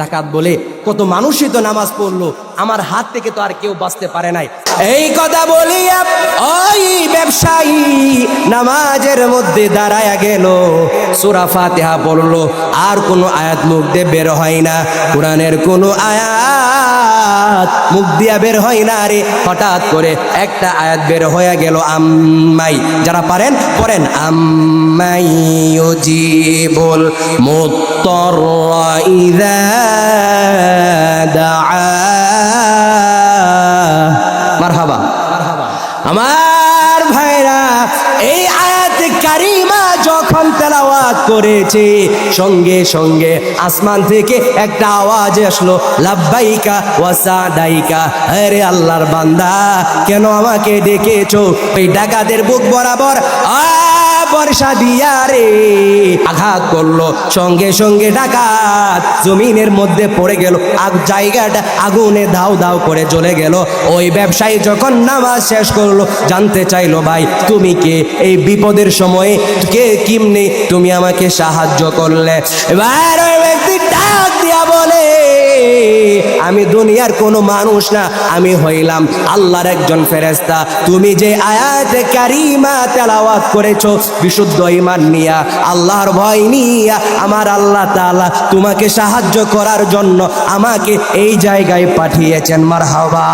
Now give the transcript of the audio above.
ডাকাত বলে, কত মানুষই তো নামাজ পড়লো, আমার হাত থেকে তো আর কেউ বাঁচতে পারে নাই। এই কথা বলিয়া ওই ব্যবসায়ী নামাজের মধ্যে দাঁড়ায়া গেল, সূরা ফাতিহা পড়লো, আর কোনো আয়াত মুখ দিয়ে বের হয় না, কোরআনের কোনো আয়াত মুখ দিয়া বের হয় না রে। হঠাৎ করে একটা আয়াত বের হয়ে গেল, আম্মাই, যারা পারেন পড়েন, আম্মাই ইউজিবুল মুত্তাররা ইযা দাআ। মারহাবা। আমার ভাইরা, এই আয়াত কারিমা যখন তেলাওয়াত করেছে, সঙ্গে সঙ্গে আসমান থেকে একটা আওয়াজ আসলো, লাব্বাইকা ওয়া সাদাইকা। আরে আল্লাহর বান্দা, কেন আমাকে ডেকেছো? ওই ডাকাতের বুক বরাবর বর্ষা দিয়া রে আঘাত করলো, সঙ্গে সঙ্গে ডাকাত জমিনের মধ্যে পড়ে গেল, জায়গাটা আগুনে দাউ দাউ করে জ্বলে গেল। ওই ব্যবসায়ী যখন নামাজ শেষ করলো, জানতে চাইলো, ভাই তুমি কে? এই বিপদের সময়ে কে, কিমনে তুমি আমাকে সাহায্য করলে? এবার ওই ব্যক্তি ডাক দিয়া বলে, আমি দুনিয়ার কোনো মানুষ না, আমি হইলাম আল্লাহর একজন ফেরেশতা। তুমি যে আয়াতে কারিমা তেলাওয়াত করেছো বিশুদ্ধ ঈমান নিয়া, আল্লাহর ভয় নিয়া, আমার আল্লাহ তাআলা তোমাকে সাহায্য করার জন্য আমাকে এই জায়গায় পাঠিয়েছেন। মারহাবা।